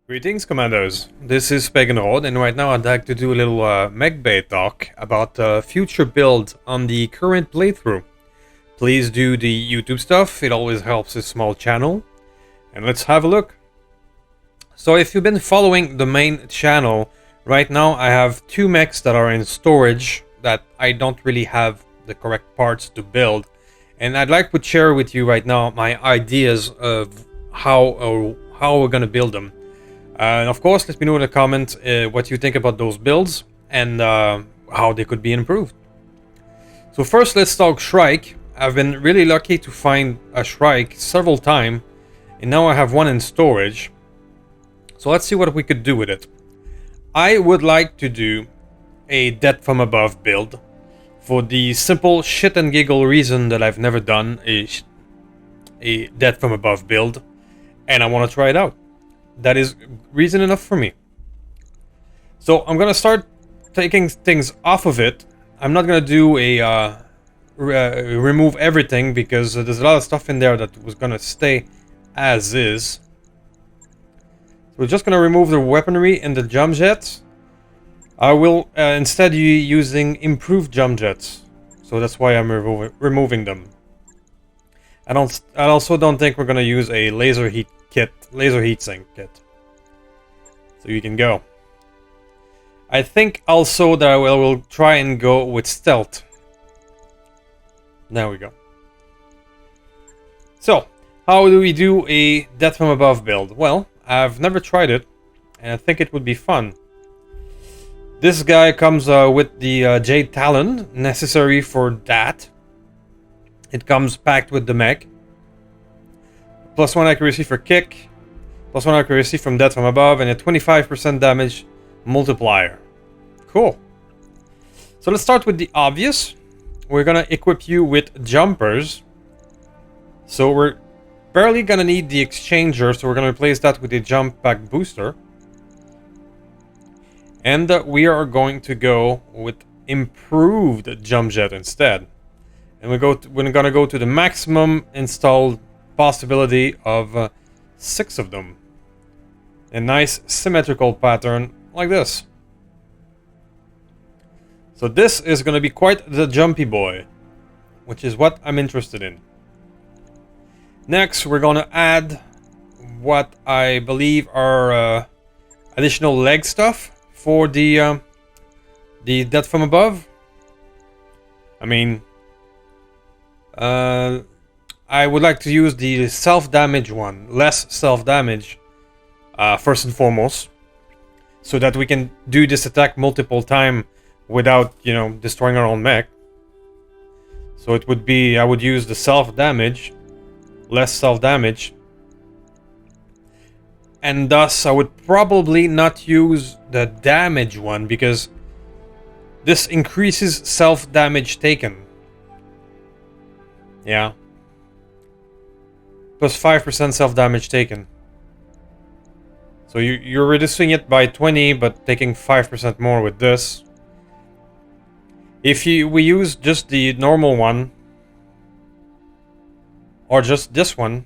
Greetings, Commandos. This is Pagan Horde, and right now I'd like to do a little Mechbay Talk about future builds on the current playthrough. Please do the YouTube stuff, it always helps a small channel. And let's have a look. So if you've been following the main channel, right now I have two mechs that are in storage that I don't really have the correct parts to build. And I'd like to share with you right now my ideas of how we're gonna build them. And of course, let me know in the comments what you think about those builds and how they could be improved. So first, let's talk Shrike. I've been really lucky to find a Shrike several times, and now I have one in storage. So let's see what we could do with it. I would like to do a Death from Above build for the simple shit and giggle reason that I've never done a Death from Above build, and I want to try it out. That is reason enough for me. So I'm gonna start taking things off of it. I'm not gonna do a remove everything because there's a lot of stuff in there that was gonna stay as is. So we're just gonna remove the weaponry and the jump jets. I will instead using improved jump jets. So that's why I'm removing them. I also don't think we're gonna use a laser heat sink kit. So you can go. I think also that I will try and go with stealth. There we go. So, how do we do a Death from Above build? Well, I've never tried it, and I think it would be fun. This guy comes with the Jade Talon necessary for that. It comes packed with the mech. +1 accuracy for kick, +1 accuracy from Death from Above, and a 25% damage multiplier. Cool. So let's start with the obvious. We're gonna equip you with jumpers. So we're barely gonna need the exchanger, so we're gonna replace that with a jump pack booster. And we are going to go with improved jump jet instead. And we're gonna go to the maximum installed possibility of 6 of them. A nice symmetrical pattern like this. So this is going to be quite the jumpy boy, which is what I'm interested in. Next, we're going to add what I believe are additional leg stuff for the Death from Above. I mean, I would like to use the self-damage one, less self-damage, first and foremost, so that we can do this attack multiple times without, you know, destroying our own mech. So it would be, I would use the self-damage, less self-damage, and thus I would probably not use the damage one because this increases self-damage taken. Yeah. +5% self-damage taken. So you're reducing it by 20, but taking 5% more with this. If we use just the normal one, or just this one,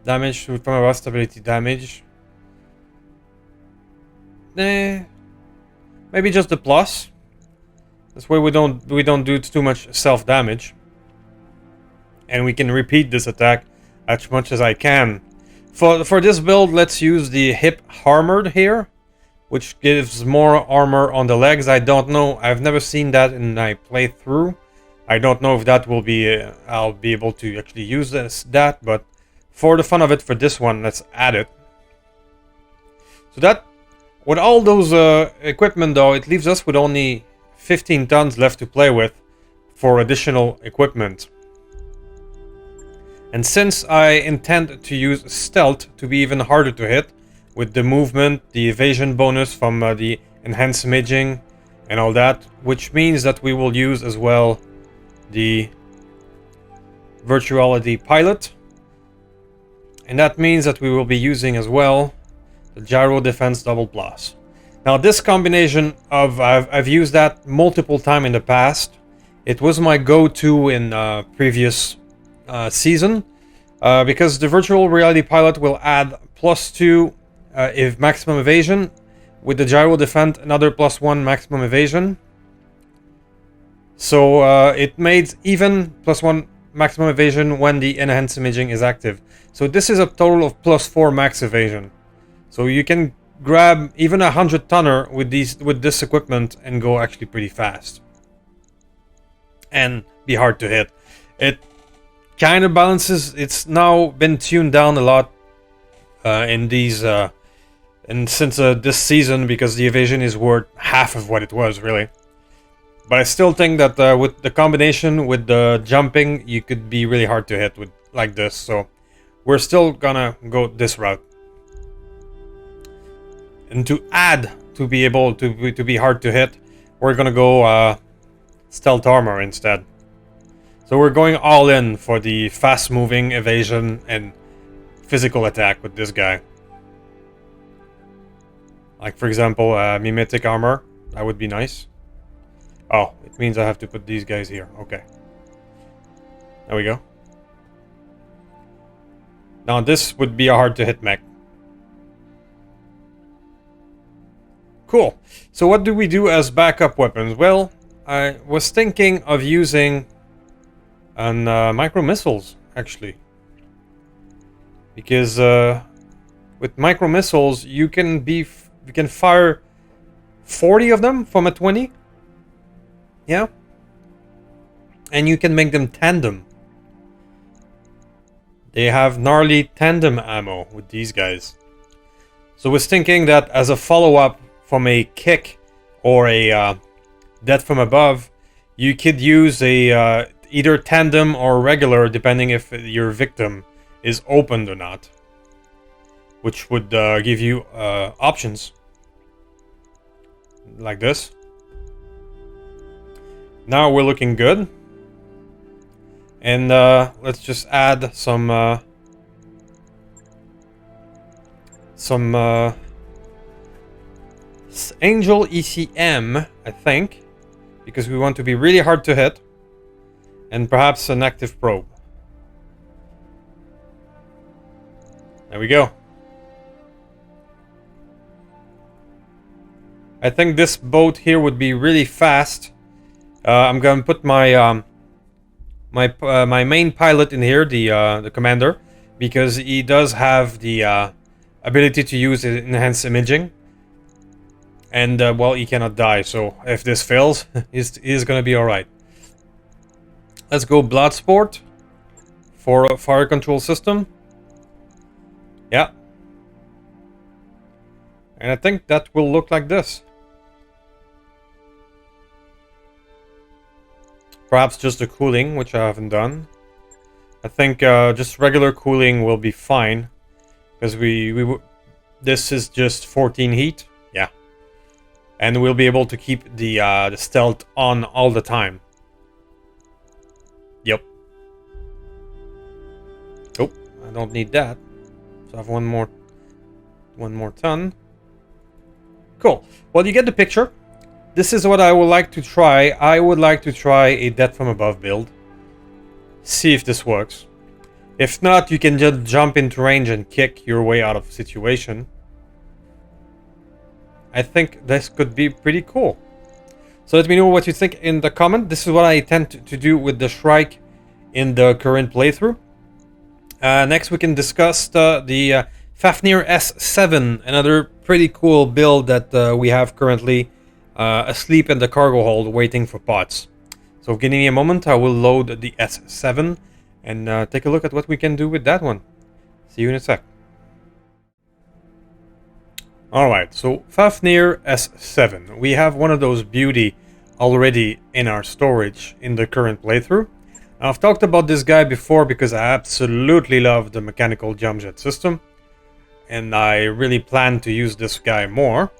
damage from above stability damage. Maybe just the plus. This way we don't do too much self-damage. And we can repeat this attack as much as I can. For this build, let's use the hip armored here, which gives more armor on the legs. I don't know, I've never seen that in my playthrough. I don't know if that will be, I'll be able to actually use that, but for the fun of it, for this one, let's add it. So that, with all those equipment though, it leaves us with only 15 tons left to play with for additional equipment. And since I intend to use stealth to be even harder to hit, with the movement, the evasion bonus from the enhanced imaging and all that, which means that we will use as well the virtuality pilot. And that means that we will be using as well the gyro defense double plus. Now this combination of, I've used that multiple times in the past. It was my go-to in previous season. Because the virtual reality pilot will add +2 if maximum evasion. With the gyro defend, another +1 maximum evasion. So it made even +1 maximum evasion when the enhanced imaging is active. So this is a total of +4 max evasion. So you can grab even a 100-tonner with this equipment and go actually pretty fast. And be hard to hit. It kind of balances. It's now been tuned down a lot in these and since this season, because the evasion is worth half of what it was really. But I still think that with the combination with the jumping, you could be really hard to hit with like this. So we're still gonna go this route. And to add to be able to be hard to hit, we're gonna go stealth armor instead. So we're going all in for the fast moving evasion and physical attack with this guy. Like for example, mimetic armor, that would be nice. Oh, it means I have to put these guys here. Okay. There we go. Now this would be a hard to hit mech. Cool. So what do we do as backup weapons? Well, I was thinking of using an micro missiles actually, because with micro missiles you can fire 40 of them from a 20. Yeah. And you can make them tandem. They have gnarly tandem ammo with these guys. So I was thinking that as a follow-up from a kick or a death from above, you could use a either tandem or regular, depending if your victim is opened or not. Which would give you options. Like this. Now we're looking good. And let's just add some Angel ECM, I think, because we want to be really hard to hit, and perhaps an active probe. There we go. I think this boat here would be really fast. I'm gonna put my my main pilot in here, the commander, because he does have the ability to use enhanced imaging, and well, he cannot die. So if this fails, he's gonna be all right. Let's go Bloodsport for a fire control system. Yeah, and I think that will look like this. Perhaps just the cooling, which I haven't done. I think just regular cooling will be fine, because this is just 14 heat, yeah, and we'll be able to keep the stealth on all the time. Yep. Oh, I don't need that. So I have one more ton. Cool. Well, you get the picture. This is what I would like to try. I would like to try a death from above build. See if this works. If not, you can just jump into range and kick your way out of the situation. I think this could be pretty cool. So let me know what you think in the comment. This is what I tend to do with the Shrike in the current playthrough. Next we can discuss the Fafnir S7, another pretty cool build that we have currently asleep in the cargo hold waiting for pots. So give me a moment, I will load the S7 and take a look at what we can do with that one. See you in a sec. Alright, so Fafnir S7. We have one of those beauty already in our storage in the current playthrough. I've talked about this guy before because I absolutely love the mechanical jump jet system. And I really plan to use this guy more.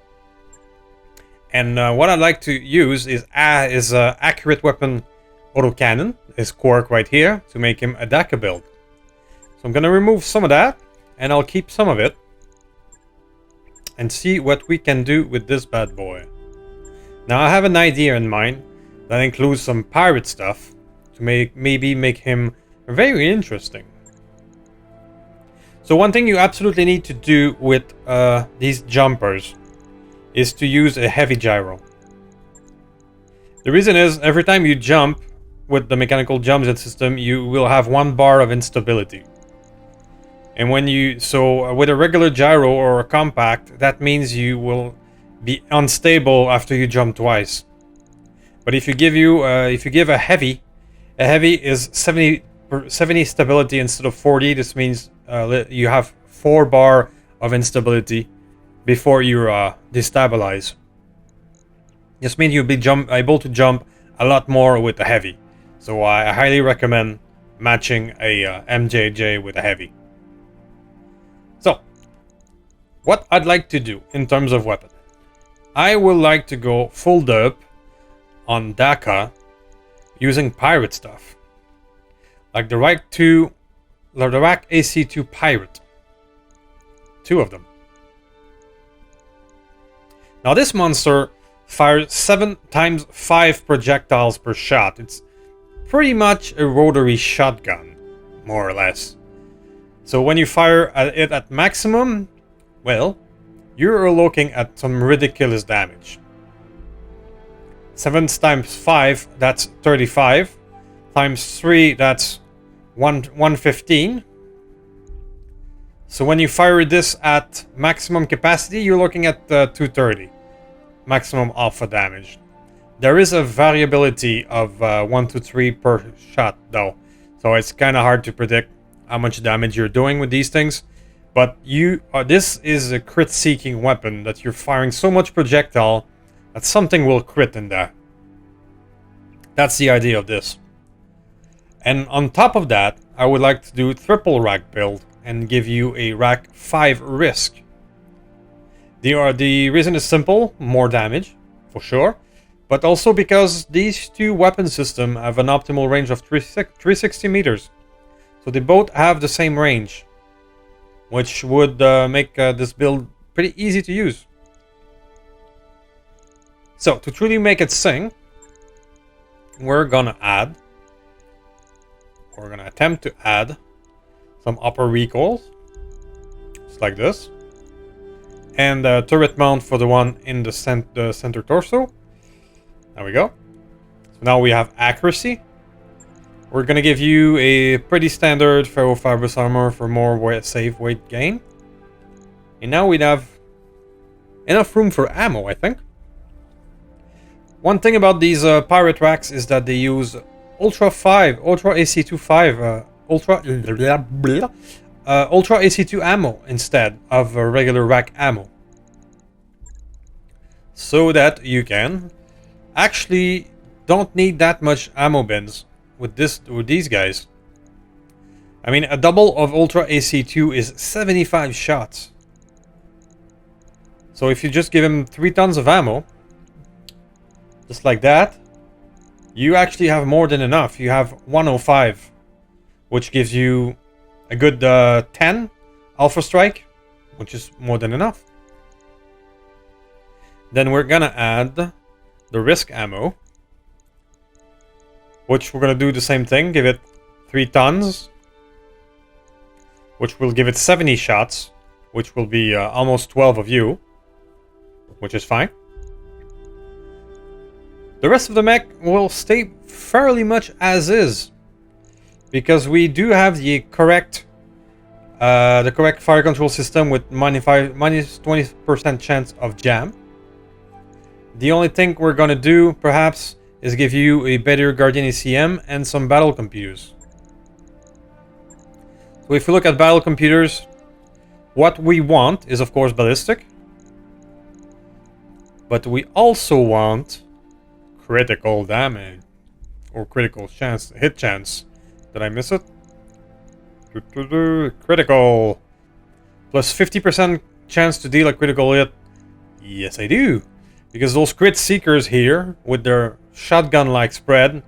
And what I'd like to use is accurate weapon autocannon, his quirk right here, to make him a DACA build. So I'm going to remove some of that, and I'll keep some of it. And see what we can do with this bad boy. Now I have an idea in mind that includes some pirate stuff to maybe make him very interesting. So one thing you absolutely need to do with these jumpers is to use a heavy gyro. The reason is, every time you jump with the mechanical jump jet system, you will have 1 bar of instability. And when you... So with a regular gyro or a compact, that means you will be unstable after you jump twice. But if you give a heavy is 70 stability instead of 40. This means you have 4 bar of instability before you destabilize. This means you'll be able to jump a lot more with the heavy. So I highly recommend matching a MJJ with a heavy. So, what I'd like to do in terms of weapon, I would like to go full derp on Daka using pirate stuff, like the Rack AC2 Pirate. 2 of them. Now this monster fires 7 times 5 projectiles per shot. It's pretty much a rotary shotgun, more or less. So when you fire it at maximum, well, you're looking at some ridiculous damage. 7 times 5, that's 35. Times 3, that's 115. So when you fire this at maximum capacity, you're looking at 230. Maximum alpha damage. There is a variability of 1 to 3 per shot though, so it's kind of hard to predict how much damage you're doing with these things. But this is a crit seeking weapon that you're firing so much projectile that something will crit in there. That's the idea of this. And on top of that, I would like to do triple rack build and give you a rack 5 risk. The reason is simple: more damage, for sure, but also because these 2 weapon systems have an optimal range of 360 meters. So they both have the same range, which would make this build pretty easy to use. So, to truly make it sing, we're gonna attempt to add some upper recoils, just like this. And turret mount for the one in the center torso. There we go. So now we have accuracy. We're gonna give you a pretty standard ferrofibrous armor for more safe weight gain. And now we'd have enough room for ammo, I think. One thing about these pirate racks is that they use Ultra AC2 5, Ultra AC2 ammo instead of regular rack ammo, so that you can actually don't need that much ammo bins with these guys. I mean, a double of Ultra AC2 is 75 shots. So if you just give him 3 tons of ammo, just like that, you actually have more than enough. You have 105, which gives you a good 10 Alpha Strike, which is more than enough. Then we're gonna add the risk ammo, which we're gonna do the same thing, give it 3 tons, which will give it 70 shots, which will be almost 12 of you, which is fine. The rest of the mech will stay fairly much as is, because we do have the correct fire control system with minus 20% chance of jam. The only thing we're gonna do, perhaps, is give you a better Guardian ACM and some battle computers. So if we look at battle computers, what we want is, of course, ballistic, but we also want critical damage, or critical chance, hit chance. Did I miss it? Critical. Plus 50% chance to deal a critical hit. Yes, I do. Because those crit seekers here, with their shotgun-like spread,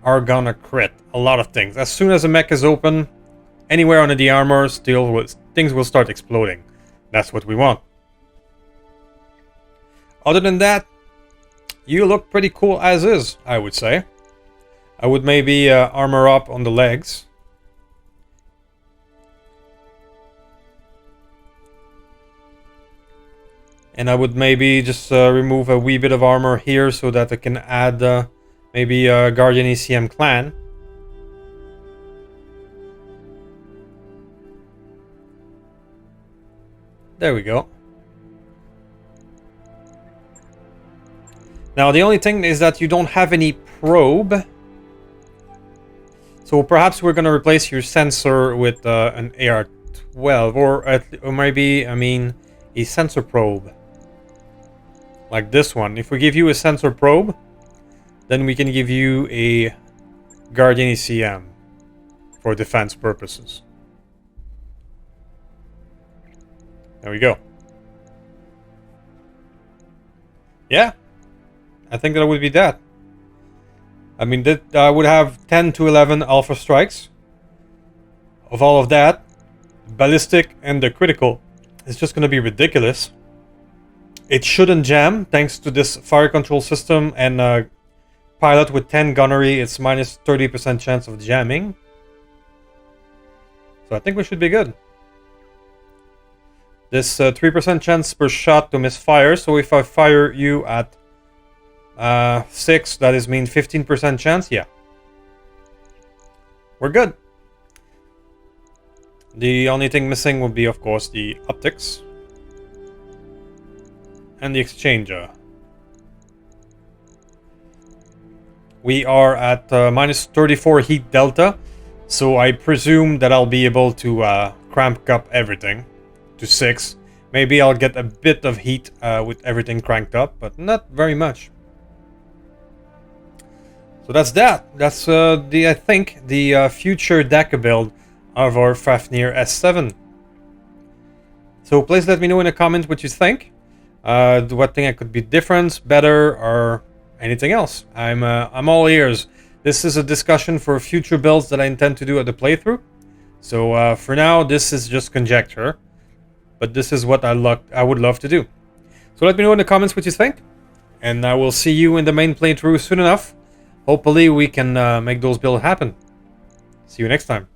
are gonna crit a lot of things. As soon as a mech is open, anywhere under the armor, things will start exploding. That's what we want. Other than that, you look pretty cool as is, I would say. I would maybe armor up on the legs. And I would maybe just remove a wee bit of armor here so that I can add maybe a Guardian ECM clan. There we go. Now the only thing is that you don't have any probe. So perhaps we're going to replace your sensor with an AR-12 or maybe, I mean, a sensor probe. Like this one. If we give you a sensor probe, then we can give you a Guardian ECM for defense purposes. There we go. Yeah, I think that would be that. I mean, that I would have 10 to 11 alpha strikes. Of all of that, ballistic and the critical is just going to be ridiculous. It shouldn't jam thanks to this fire control system and pilot with 10 gunnery. It's minus 30% chance of jamming. So I think we should be good. This 3% chance per shot to misfire. So if I fire you at 6, that is mean 15% chance. Yeah, we're good. The only thing missing would be, of course, the optics and the exchanger. We are at minus 34 heat delta, so I presume that I'll be able to crank up everything to 6. Maybe I'll get a bit of heat with everything cranked up, but not very much. So that's that. That's I think the future DACA build of our Fafnir S7. So please let me know in the comments what you think. What thing I could be different, better, or anything else. I'm all ears. This is a discussion for future builds that I intend to do at the playthrough. So for now, this is just conjecture, but this is what I would love to do. So let me know in the comments what you think, and I will see you in the main playthrough soon enough. Hopefully we can make those builds happen. See you next time.